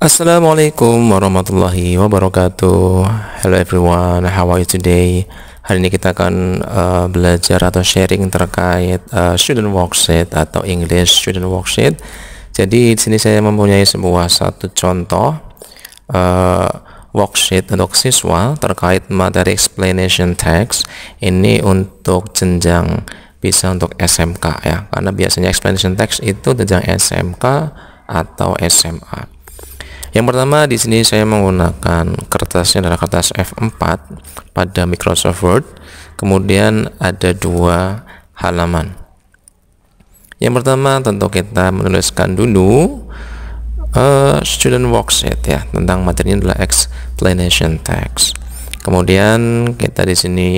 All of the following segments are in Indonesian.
Assalamualaikum warahmatullahi wabarakatuh. Hello everyone, how are you today? Hari ini kita akan belajar atau sharing terkait student worksheet atau English student worksheet. Jadi di sini saya mempunyai satu contoh worksheet untuk siswa terkait materi explanation text. Ini untuk jenjang bisa untuk SMK ya, karena biasanya explanation text itu jenjang SMK atau SMA. Yang pertama di sini saya menggunakan kertasnya adalah kertas F4 pada Microsoft Word. Kemudian ada 2 halaman. Yang pertama tentu kita menuliskan dulu student worksheet ya, tentang materinya adalah explanation text. Kemudian kita di sini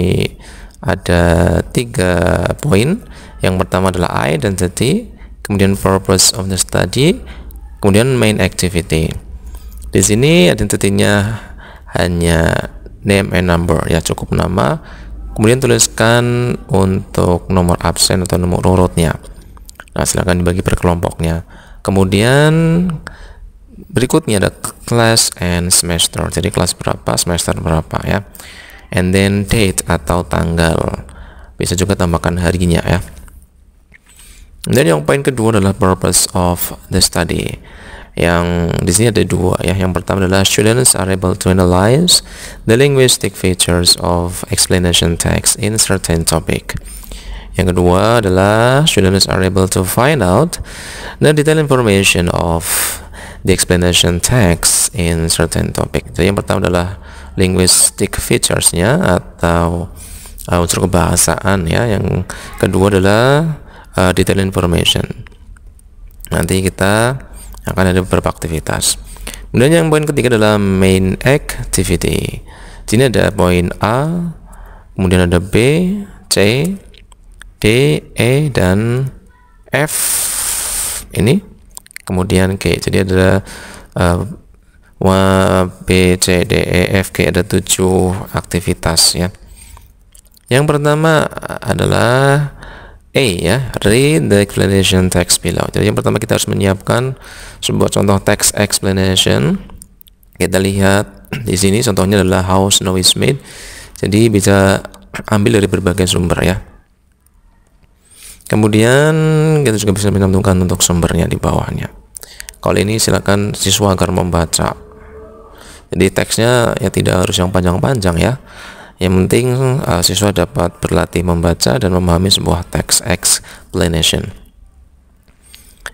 ada 3 poin. Yang pertama adalah identity, kemudian purpose of the study, kemudian main activity. Di sini identitinya hanya name and number ya, cukup nama. Kemudian tuliskan untuk nomor absen atau nomor urutnya. Nah, silakan dibagi per kelompoknya. Kemudian berikutnya ada class and semester. Jadi kelas berapa, semester berapa ya. And then date atau tanggal. Bisa juga tambahkan harinya ya. Dan yang poin kedua adalah purpose of the study. Yang di sini ada 2 ya. Yang pertama adalah students are able to analyze the linguistic features of explanation text in certain topic. Yang kedua adalah students are able to find out the detailed information of the explanation text in certain topic. Jadi yang pertama adalah linguistic features-nya atau unsur kebahasaan ya. Yang kedua adalah detailed information. Nanti kita akan ada beberapa aktivitas. Kemudian yang poin ketiga adalah main activity. Di sini ada poin A, kemudian ada B, C, D, E, dan F ini, kemudian G. Jadi ada B, C, D, E, F, G, ada 7 aktivitas ya. Yang pertama adalah ya, read the explanation text below. Jadi yang pertama kita harus menyiapkan sebuah contoh text explanation. Kita lihat di sini contohnya adalah how snow is made. Jadi bisa ambil dari berbagai sumber ya. Kemudian kita juga bisa menentukan untuk sumbernya di bawahnya. Kalau ini silakan siswa agar membaca. Jadi teksnya ya tidak harus yang panjang-panjang ya. Yang penting siswa dapat berlatih membaca dan memahami sebuah teks explanation.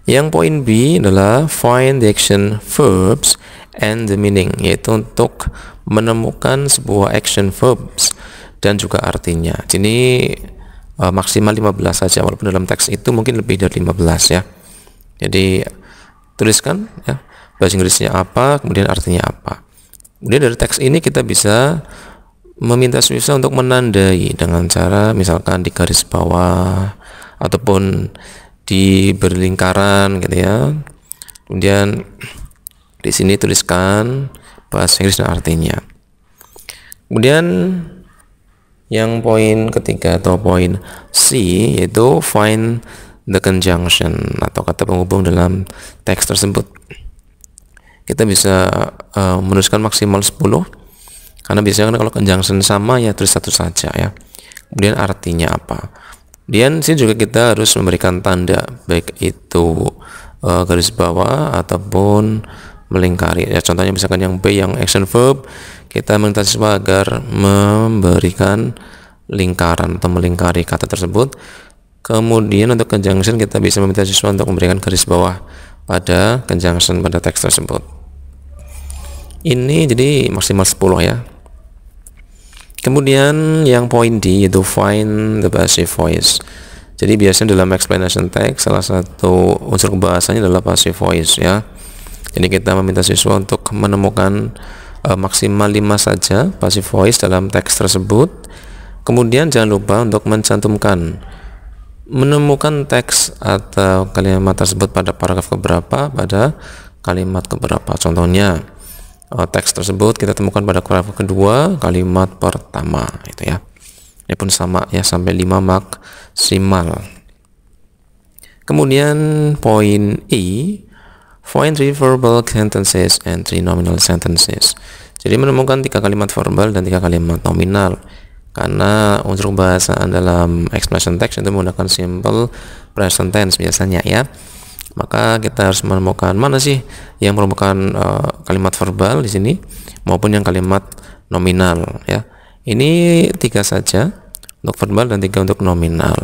Yang poin B adalah find the action verbs and the meaning, yaitu untuk menemukan sebuah action verbs dan juga artinya. Ini maksimal 15 saja, walaupun dalam teks itu mungkin lebih dari 15 ya. Jadi tuliskan ya, bahasa Inggrisnya apa, kemudian artinya apa. Kemudian dari teks ini kita bisa meminta siswa untuk menandai dengan cara misalkan di garis bawah ataupun di berlingkaran gitu ya. Kemudian di sini tuliskan bahasa Inggris dan artinya. Kemudian yang poin ketiga atau poin C yaitu find the conjunction atau kata penghubung dalam teks tersebut. Kita bisa menuliskan maksimal 10. Karena biasanya kan kalau conjunction sama ya tulis satu saja ya. Kemudian artinya apa. Kemudian sini juga kita harus memberikan tanda, baik itu garis bawah ataupun melingkari. Ya contohnya misalkan yang B yang action verb, kita meminta siswa agar memberikan lingkaran atau melingkari kata tersebut. Kemudian untuk conjunction kita bisa meminta siswa untuk memberikan garis bawah pada conjunction pada teks tersebut. Ini jadi maksimal 10 ya. Kemudian yang poin D yaitu find the passive voice. Jadi biasanya dalam explanation text salah satu unsur kebahasanya adalah passive voice ya. Jadi kita meminta siswa untuk menemukan maksimal 5 saja passive voice dalam teks tersebut. Kemudian jangan lupa untuk menemukan teks atau kalimat tersebut pada paragraf keberapa, pada kalimat keberapa. Contohnya teks tersebut kita temukan pada paragraf kedua, kalimat pertama itu ya. Ini pun sama ya, sampai 5 maksimal. Kemudian poin E, Find 3 verbal sentences and 3 nominal sentences. Jadi menemukan 3 kalimat verbal dan 3 kalimat nominal. Karena unsur bahasaan dalam explanation text itu menggunakan simple present tense biasanya ya. Maka kita harus menemukan mana sih yang merupakan kalimat verbal di sini maupun yang kalimat nominal ya. Ini 3 saja untuk verbal dan 3 untuk nominal.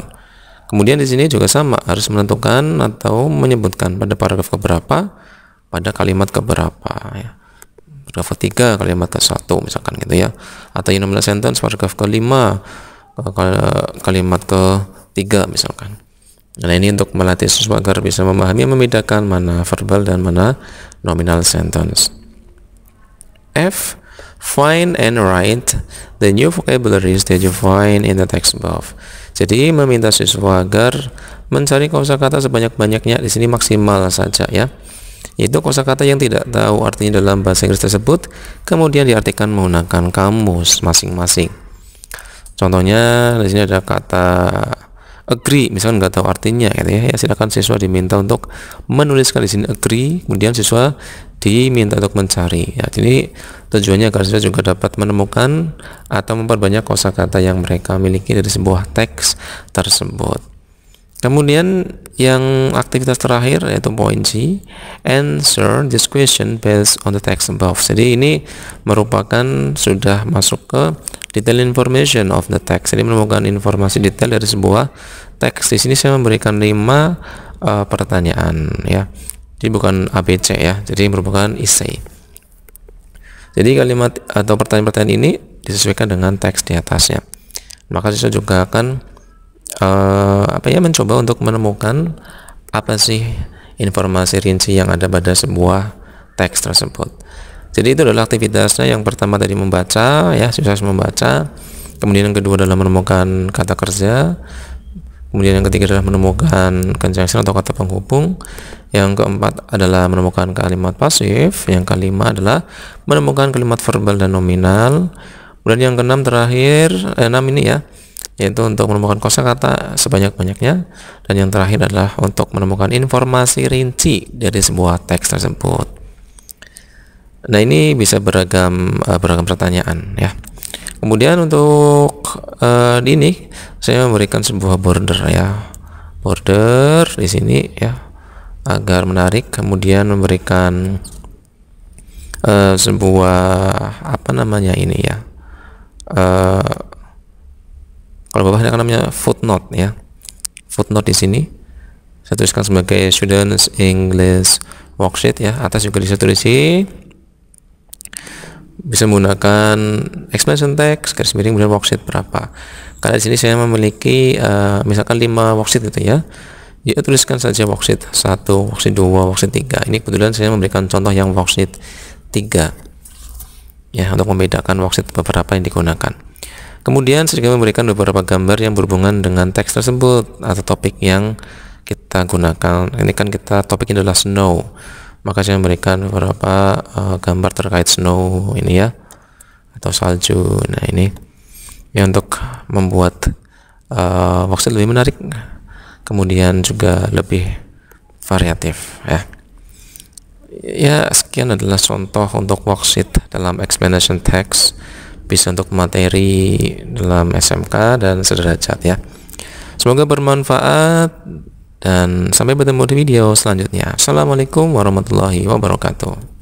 Kemudian di sini juga sama, harus menentukan atau menyebutkan pada paragraf keberapa, pada kalimat keberapa ya. Paragraf ke-3 kalimat ke-1 misalkan gitu ya. Atau in nominal sentence paragraf ke-5 kalimat ke-3 misalkan. Nah, ini untuk melatih siswa agar bisa memahami membedakan mana verbal dan mana nominal sentence. F. Find and write the new vocabularies that you find in the text above. Jadi meminta siswa agar mencari kosakata sebanyak-banyaknya, di sini maksimal saja ya. Itu kosakata yang tidak tahu artinya dalam bahasa Inggris tersebut, kemudian diartikan menggunakan kamus masing-masing. Contohnya di sini ada kata agree, misalkan nggak tahu artinya gitu ya. Silakan siswa diminta untuk menuliskan di sini agree, kemudian siswa diminta untuk mencari ya. Jadi tujuannya agar siswa juga dapat menemukan atau memperbanyak kosakata yang mereka miliki dari sebuah teks tersebut. Kemudian yang aktivitas terakhir yaitu poin C, answer this question based on the text above. Jadi ini merupakan sudah masuk ke detail information of the text. Jadi menemukan informasi detail dari sebuah teks. Di sini saya memberikan 5 pertanyaan ya. Jadi bukan ABC ya, jadi merupakan essay. Jadi kalimat atau pertanyaan-pertanyaan ini disesuaikan dengan teks di atasnya. Maka siswa juga akan mencoba untuk menemukan apa sih informasi rinci yang ada pada sebuah teks tersebut. Jadi itu adalah aktivitasnya. Yang pertama tadi membaca ya, siswa harus membaca. Kemudian yang kedua adalah menemukan kata kerja. Kemudian yang ketiga adalah menemukan conjunction atau kata penghubung. Yang keempat adalah menemukan kalimat pasif. Yang kelima adalah menemukan kalimat verbal dan nominal. Kemudian yang keenam terakhir, 6 ini ya, yaitu untuk menemukan kosakata sebanyak-banyaknya. Dan yang terakhir adalah untuk menemukan informasi rinci dari sebuah teks tersebut. Nah, ini bisa beragam pertanyaan ya. Kemudian untuk di ini saya memberikan sebuah border ya, border di sini ya, agar menarik. Kemudian memberikan sebuah ini ya, kalau bawah ada namanya footnote ya, footnote di sini saya tuliskan sebagai students English worksheet ya. Atas juga bisa tulisi, bisa menggunakan explanation text garis miring kemudian worksheet berapa. Karena di sini saya memiliki misalkan 5 worksheet gitu ya. Ya, tuliskan saja worksheet 1, worksheet 2, worksheet 3. Ini kebetulan saya memberikan contoh yang worksheet 3 ya, untuk membedakan worksheet beberapa yang digunakan. Kemudian saya juga memberikan beberapa gambar yang berhubungan dengan teks tersebut atau topik yang kita gunakan. Ini kan kita topiknya adalah snow, maka saya memberikan beberapa gambar terkait snow ini ya, atau salju. Nah, ini ya untuk membuat worksheet lebih menarik, kemudian juga lebih variatif ya. Ya, sekian adalah contoh untuk worksheet dalam explanation text, bisa untuk materi dalam SMK dan sederajat ya. Semoga bermanfaat dan sampai bertemu di video selanjutnya. Assalamualaikum warahmatullahi wabarakatuh.